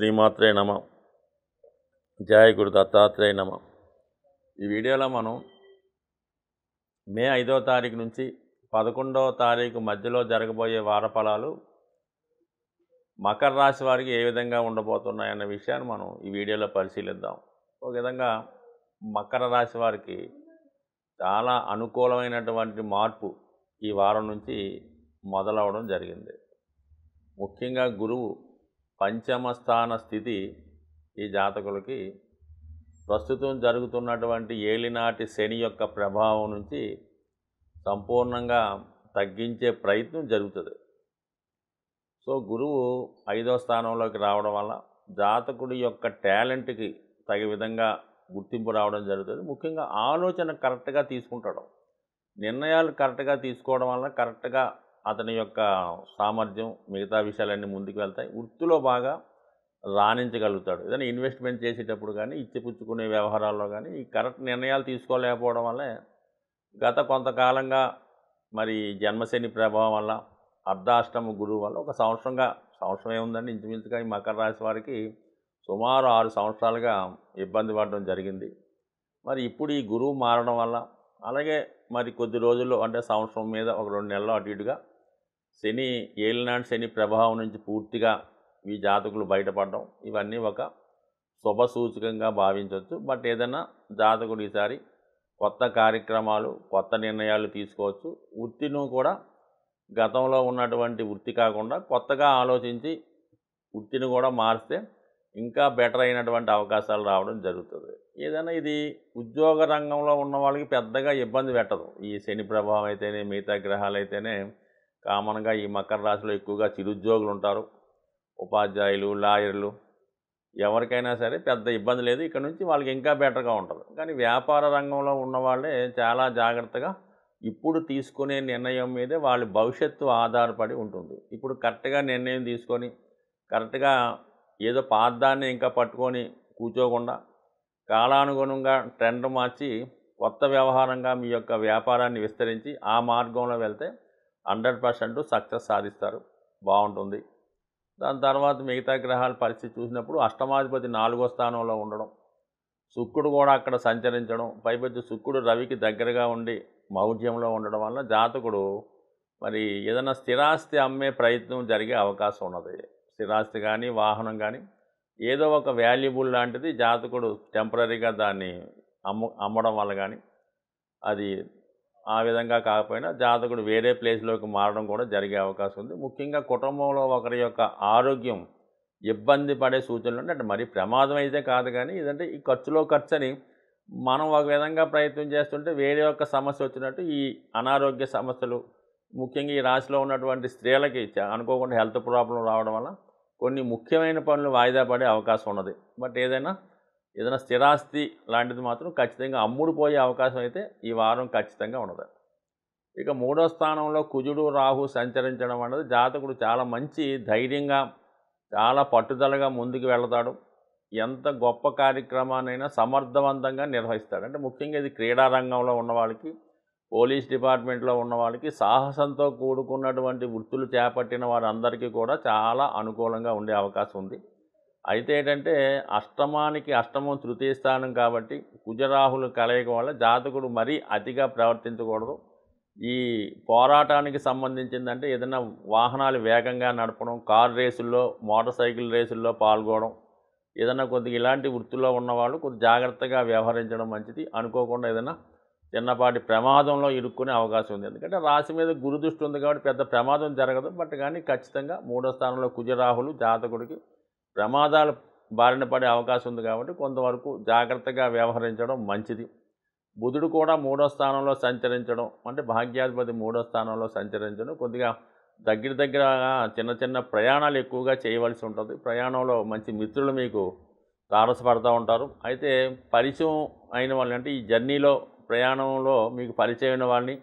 శ్రీమాత్రే నమ. జయ గురు దత్తాత్రేయ నమ. ఈ వీడియోలో మనం మే 5వ తారీఖు నుంచి 11వ తారీఖు మధ్యలో జరగబోయే వారఫలాలు మకర రాశి వారికి ఏ విధంగా ఉండబోతున్నాయన్న విషయాన్ని మనం ఈ వీడియోలో పరిశీలిద్దాం. ఒక విధంగా మకర రాశి వారికి చాలా అనుకూలమైనటువంటి మార్పు ఈ వారం నుంచి మొదలవడం జరిగింది. ముఖ్యంగా గురువు పంచమ స్థాన స్థితి ఈ జాతకులకి ప్రస్తుతం జరుగుతున్నటువంటి ఏలినాటి శని యొక్క ప్రభావం నుంచి సంపూర్ణంగా తగ్గించే ప్రయత్నం జరుగుతుంది. సో గురువు 5వ స్థానంలోకి రావడం వల్ల జాతకుడి యొక్క టాలెంట్కి తగిన విధంగా గుర్తింపు రావడం జరుగుతుంది. ముఖ్యంగా ఆలోచన కరెక్ట్గా తీసుకుంటాడు, నిర్ణయాలు కరెక్ట్గా తీసుకోవడం వల్ల కరెక్ట్గా అతని యొక్క సామర్థ్యం మిగతా విషయాలన్నీ ముందుకు వెళ్తాయి. వృత్తిలో బాగా రాణించగలుగుతాడు. ఏదైనా ఇన్వెస్ట్మెంట్ చేసేటప్పుడు కానీ ఇచ్చిపుచ్చుకునే వ్యవహారాల్లో కానీ ఈ కరెక్ట్ నిర్ణయాలు తీసుకోలేకపోవడం వల్లే గత కొంతకాలంగా మరి జన్మశని ప్రభావం వల్ల అర్ధాష్టమ గురువు వల్ల ఒక సంవత్సరం ఏముందండి, ఇంచుమించుగా ఈ మకర రాశి వారికి సుమారు 6 సంవత్సరాలుగా ఇబ్బంది పడడం జరిగింది. మరి ఇప్పుడు ఈ గురువు మారడం వల్ల అలాగే మరి కొద్ది రోజుల్లో అంటే సంవత్సరం మీద ఒక 2 నెలలు అటు ఇటుగా శని ఏలినాటి శని ప్రభావం నుంచి పూర్తిగా ఈ జాతకులు బయటపడడం ఇవన్నీ ఒక శుభ సూచకంగా భావించవచ్చు. బట్ ఏదైనా జాతకుడు ఈసారి కొత్త కార్యక్రమాలు కొత్త నిర్ణయాలు తీసుకోవచ్చు. వృత్తిను కూడా గతంలో ఉన్నటువంటి వృత్తి కాకుండా కొత్తగా ఆలోచించి వృత్తిని కూడా మారిస్తే ఇంకా బెటర్ అయినటువంటి అవకాశాలు రావడం జరుగుతుంది. ఏదైనా ఇది ఉద్యోగ రంగంలో ఉన్న వాళ్ళకి పెద్దగా ఇబ్బంది పెట్టదు. ఈ శని ప్రభావం అయితేనే మిగతా గ్రహాలు అయితేనే కామన్గా ఈ మకర రాశిలో ఎక్కువగా చిరుద్యోగులు ఉంటారు, ఉపాధ్యాయులు, లాయర్లు, ఎవరికైనా సరే పెద్ద ఇబ్బంది లేదు. ఇక్కడ నుంచి వాళ్ళకి ఇంకా బెటర్గా ఉంటుంది. కానీ వ్యాపార రంగంలో ఉన్నవాళ్ళే చాలా జాగ్రత్తగా ఇప్పుడు తీసుకునే నిర్ణయం మీదే వాళ్ళ భవిష్యత్తు ఆధారపడి ఉంటుంది. ఇప్పుడు కరెక్ట్గా నిర్ణయం తీసుకొని కరెక్ట్గా ఏదో పాదాన్ని ఇంకా పట్టుకొని కూర్చోకుండా కాలానుగుణంగా ట్రెండ్ మార్చి కొత్త వ్యవహారంగా మీ యొక్క వ్యాపారాన్ని విస్తరించి ఆ మార్గంలో వెళ్తే 100% సక్సెస్ సాధిస్తారు. బాగుంటుంది. దాని తర్వాత మిగతా గ్రహాల పరిస్థితి చూసినప్పుడు అష్టమాధిపతి 4వ స్థానంలో ఉండడం, శుక్రుడు కూడా అక్కడ సంచరించడం, పైపెచ్చు శుక్రుడు రవికి దగ్గరగా ఉండి మౌఢ్యంలో ఉండడం వల్ల జాతకుడు మరి ఏదైనా స్థిరాస్తి అమ్మే ప్రయత్నం జరిగే అవకాశం ఉన్నది. స్థిరాస్తి కానీ వాహనం కానీ ఏదో ఒక వాల్యుబుల్ లాంటిది జాతకుడు టెంపరీగా దాన్ని అమ్మడం వల్ల కానీ అది ఆ విధంగా కాకపోయినా జాతకుడు వేరే ప్లేస్లోకి మారడం కూడా జరిగే అవకాశం ఉంది. ముఖ్యంగా కుటుంబంలో ఒకరి యొక్క ఆరోగ్యం ఇబ్బంది పడే సూచనలు అంటే మరీ ప్రమాదం అయితే కాదు, కానీ ఇదంటే ఈ ఖర్చులో ఖర్చు అని మనం ఒక విధంగా ప్రయత్నం చేస్తుంటే వేరే యొక్క సమస్య వచ్చినట్టు ఈ అనారోగ్య సమస్యలు ముఖ్యంగా ఈ రాశిలో ఉన్నటువంటి స్త్రీలకి అనుకోకుండా హెల్త్ ప్రాబ్లం రావడం వల్ల కొన్ని ముఖ్యమైన పనులు వాయిదా పడే అవకాశం ఉన్నది. బట్ ఏదైనా స్థిరాస్తి లాంటిది మాత్రం ఖచ్చితంగా అమ్ముడుపోయే అవకాశం అయితే ఈ వారం ఖచ్చితంగా ఉన్నది. ఇక 3వ స్థానంలో కుజుడు రాహు సంచరించడం అన్నది జాతకుడు చాలా మంచి ధైర్యంగా చాలా పట్టుదలగా ముందుకు వెళతాడు. ఎంత గొప్ప కార్యక్రమాన్నైనా సమర్థవంతంగా నిర్వహిస్తాడు. అంటే ముఖ్యంగా ఇది క్రీడా రంగంలో ఉన్న వాళ్ళకి, పోలీస్ డిపార్ట్మెంట్లో ఉన్న వాళ్ళకి, సాహసంతో కూడుకున్నటువంటి వృత్తులు చేపట్టిన వారందరికీ కూడా చాలా అనుకూలంగా ఉండే అవకాశం ఉంది. అయితే ఏంటంటే అష్టమానికి అష్టమం తృతీయ స్థానం కాబట్టి కుజరాహులు కలయిక వల్ల జాతకుడు మరీ అతిగా ప్రవర్తించకూడదు. ఈ పోరాటానికి సంబంధించిందంటే ఏదైనా వాహనాలు వేగంగా నడపడం, కార్ రేసుల్లో, మోటార్ సైకిల్ రేసుల్లో పాల్గొనడం, ఏదైనా కొద్దిగా ఇలాంటి వృత్తిలో ఉన్నవాళ్ళు కొద్ది జాగ్రత్తగా వ్యవహరించడం మంచిది. అనుకోకుండా ఏదైనా చిన్నపాటి ప్రమాదంలో ఇరుక్కునే అవకాశం ఉంది. ఎందుకంటే రాశి మీద గురు దృష్టి ఉంది కాబట్టి పెద్ద ప్రమాదం జరగదు. బట్ కానీ ఖచ్చితంగా 3వ స్థానంలో కుజరాహులు జాతకుడికి ప్రమాదాలు బారిన పడే అవకాశం ఉంది కాబట్టి కొంతవరకు జాగ్రత్తగా వ్యవహరించడం మంచిది. బుధుడు కూడా 3వ స్థానంలో సంచరించడం అంటే భాగ్యాధిపతి 3వ స్థానంలో సంచరించడం కొద్దిగా దగ్గర చిన్న చిన్న ప్రయాణాలు ఎక్కువగా చేయవలసి ఉంటుంది. ప్రయాణంలో మంచి మిత్రులు మీకు తారసపడుతూ ఉంటారు. అయితే పరిచయం అయిన వాళ్ళని అంటే ఈ జర్నీలో ప్రయాణంలో మీకు పరిచయమైన వాళ్ళని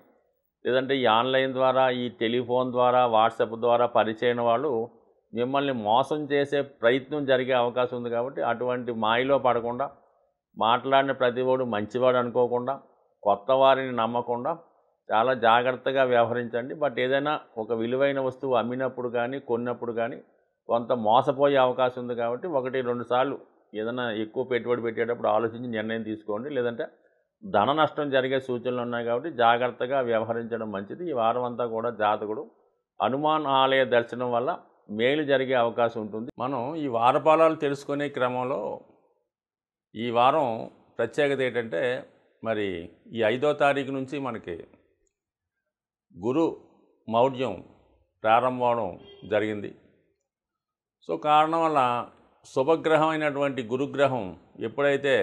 లేదంటే ఈ ఆన్లైన్ ద్వారా ఈ టెలిఫోన్ ద్వారా వాట్సాప్ ద్వారా పరిచయమైన వాళ్ళు మిమ్మల్ని మోసం చేసే ప్రయత్నం జరిగే అవకాశం ఉంది. కాబట్టి అటువంటి మాయలో పడకుండా మాట్లాడిన ప్రతివాడు మంచివాడు అనుకోకుండా కొత్త వారిని నమ్మకుండా చాలా జాగ్రత్తగా వ్యవహరించండి. బట్ ఏదైనా ఒక విలువైన వస్తువు అమ్మినప్పుడు కానీ కొన్నప్పుడు కానీ కొంత మోసపోయే అవకాశం ఉంది కాబట్టి 1, 2 సార్లు ఏదైనా ఎక్కువ పెట్టుబడి పెట్టేటప్పుడు ఆలోచించి నిర్ణయం తీసుకోండి. లేదంటే ధన నష్టం జరిగే సూచనలు ఉన్నాయి కాబట్టి జాగ్రత్తగా వ్యవహరించడం మంచిది. ఈ వారం అంతా కూడా జాతకుడు హనుమాన్ ఆలయ దర్శనం వల్ల మేలు జరిగే అవకాశం ఉంటుంది. మనం ఈ వారఫలాలు తెలుసుకునే క్రమంలో ఈ వారం ప్రత్యేకత ఏంటంటే మరి ఈ 5వ తారీఖు నుంచి మనకి గురు మౌఢ్యం ప్రారంభం జరిగింది. సో కారణం వల్ల శుభగ్రహమైనటువంటి గురుగ్రహం ఎప్పుడైతే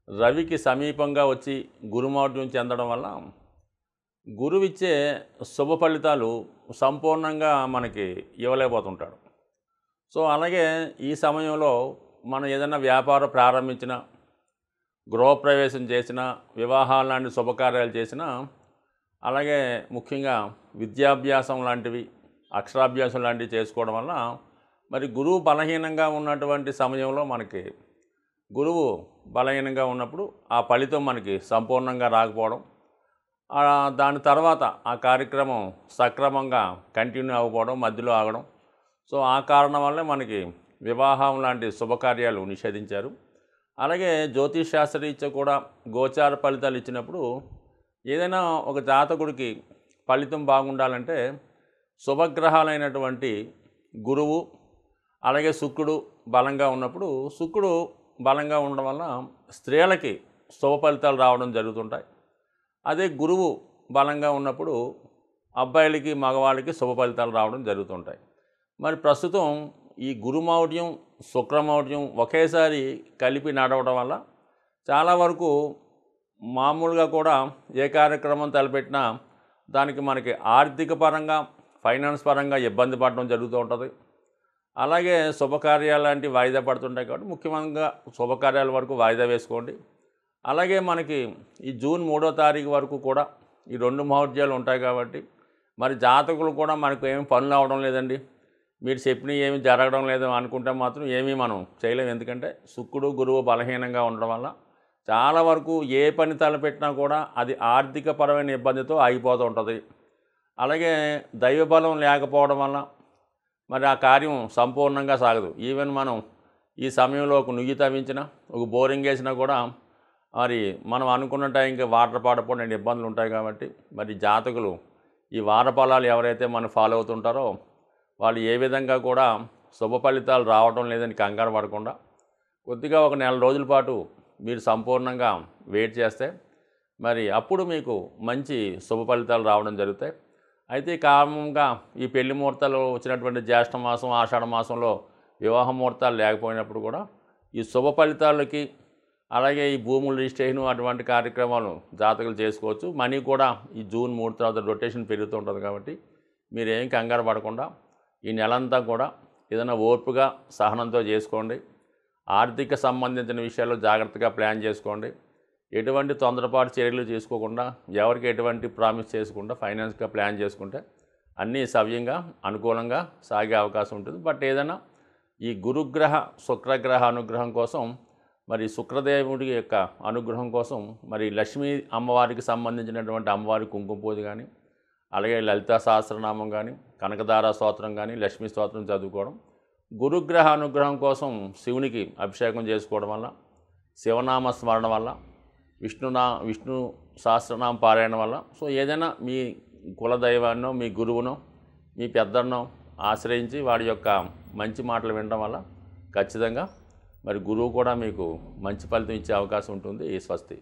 రవికి సమీపంగా వచ్చి గురుమౌఢ్యం చెందడం వల్ల గురువిచ్చే శుభ ఫలితాలు సంపూర్ణంగా మనకి ఇవ్వలేకపోతుంటాడు. సో అలాగే ఈ సమయంలో మనం ఏదైనా వ్యాపారం ప్రారంభించినా, గృహప్రవేశం చేసినా, వివాహాలు లాంటి శుభకార్యాలు చేసినా, అలాగే ముఖ్యంగా విద్యాభ్యాసం లాంటివి, అక్షరాభ్యాసం లాంటివి చేసుకోవడం వల్ల మరి గురువు బలహీనంగా ఉన్నటువంటి సమయంలో మనకి గురువు బలహీనంగా ఉన్నప్పుడు ఆ ఫలితం మనకి సంపూర్ణంగా రాకపోవడం, దాని తర్వాత ఆ కార్యక్రమం సక్రమంగా కంటిన్యూ అవ్వకపోవడం, మధ్యలో ఆగడం. సో ఆ కారణం వల్లే మనకి వివాహం లాంటి శుభకార్యాలు నిషేధించారు. అలాగే జ్యోతిష్ శాస్త్రరీత్యా కూడా గోచార ఫలితాలు ఇచ్చినప్పుడు ఏదైనా ఒక జాతకుడికి ఫలితం బాగుండాలంటే శుభగ్రహాలైనటువంటి గురువు అలాగే శుక్రుడు బలంగా ఉన్నప్పుడు, శుక్రుడు బలంగా ఉండడం వల్ల స్త్రీలకి శుభ ఫలితాలు రావడం జరుగుతుంటాయి. అదే గురువు బలంగా ఉన్నప్పుడు అబ్బాయిలకి మగవాళ్ళకి శుభ ఫలితాలు రావడం జరుగుతుంటాయి. మరి ప్రస్తుతం ఈ గురుమౌఢ్యం శుక్రమౌఢ్యం ఒకేసారి కలిపి నడవడం వల్ల చాలా వరకు మామూలుగా కూడా ఏ కార్యక్రమం తలపెట్టినా దానికి మనకి ఆర్థిక పరంగా ఫైనాన్స్ పరంగా ఇబ్బంది పడడం జరుగుతూ ఉంటుంది. అలాగే శుభకార్యాలు లాంటివి వాయిదా పడుతుంటాయి కాబట్టి ముఖ్యంగా శుభకార్యాల వరకు వాయిదా వేసుకోండి. అలాగే మనకి ఈ జూన్ 3వ తారీఖు వరకు కూడా ఈ 2 మహోద్యాలు ఉంటాయి కాబట్టి మరి జాతకులు కూడా మనకు ఏమి పనులు అవడం లేదండి, మీరు చెప్పినవి ఏమి జరగడం లేదు అనుకుంటే మాత్రం ఏమీ మనం చేయలేము. ఎందుకంటే శుక్రుడు గురువు బలహీనంగా ఉండడం వల్ల చాలా వరకు ఏ పని తలపెట్టినా కూడా అది ఆర్థిక పరమైన ఇబ్బందితో ఆగిపోతూ ఉంటుంది. అలాగే దైవబలం లేకపోవడం వల్ల మరి ఆ కార్యం సంపూర్ణంగా సాగదు. ఈవెన్ మనం ఈ సమయంలో ఒక నుయ్యి తవ్వించినా, ఒక బోరింగ్ వేసినా కూడా మరి మనం అనుకున్న టైంకి వాటర్ పడకపోవడం ఇబ్బందులు ఉంటాయి. కాబట్టి మరి జాతకులు ఈ వార ఫలాలు ఎవరైతే మనం ఫాలో అవుతుంటారో వాళ్ళు ఏ విధంగా కూడా శుభ ఫలితాలు రావడం లేదని కంగారు పడకుండా కొద్దిగా ఒక నెల రోజుల పాటు మీరు సంపూర్ణంగా వెయిట్ చేస్తే మరి అప్పుడు మీకు మంచి శుభ ఫలితాలు రావడం జరుగుతాయి. అయితే కారణంగా ఈ పెళ్లి ముహూర్తాలు వచ్చినటువంటి జ్యేష్ఠ మాసం, ఆషాఢ మాసంలో వివాహ ముహూర్తాలు లేకపోయినప్పుడు కూడా ఈ శుభ ఫలితాలకి అలాగే ఈ భూముల రిజిస్ట్రేషన్ అటువంటి కార్యక్రమాలు జాతకులు చేసుకోవచ్చు. మనీ కూడా ఈ జూన్ 3 తర్వాత రొటేషన్ పెరుగుతూ ఉంటుంది. కాబట్టి మీరేం కంగారు పడకుండా ఈ నెలంతా కూడా ఏదైనా ఓర్పుగా సహనంతో చేసుకోండి. ఆర్థిక సంబంధించిన విషయాల్లో జాగ్రత్తగా ప్లాన్ చేసుకోండి. ఎటువంటి తొందరపాటు చర్యలు తీసుకోకుండా, ఎవరికి ఎటువంటి ప్రామిస్ చేసుకుండా ఫైనాన్స్గా ప్లాన్ చేసుకుంటే అన్నీ సవ్యంగా అనుకూలంగా సాగే అవకాశం ఉంటుంది. బట్ ఏదైనా ఈ గురుగ్రహ శుక్రగ్రహ అనుగ్రహం కోసం మరి శుక్రదేవుడి యొక్క అనుగ్రహం కోసం మరి లక్ష్మీ అమ్మవారికి సంబంధించినటువంటి అమ్మవారి కుంకుమ పూజ కానీ, అలాగే లలితా సహస్రనామం కానీ, కనకదార స్తోత్రం కానీ, లక్ష్మీ స్తోత్రం చదువుకోవడం, గురుగ్రహ అనుగ్రహం కోసం శివునికి అభిషేకం చేసుకోవడం వల్ల, శివనామ స్మరణ వల్ల, విష్ణు సహస్రనామ పారాయణ వల్ల, సో ఏదైనా మీ కులదైవాన్నో మీ గురువునో మీ పెద్దన్నో ఆశ్రయించి వాడి యొక్క మంచి మాటలు వినడం వల్ల ఖచ్చితంగా మరి గురువు కూడా మీకు మంచి ఫలితం ఇచ్చే అవకాశం ఉంటుంది. స్వస్తి.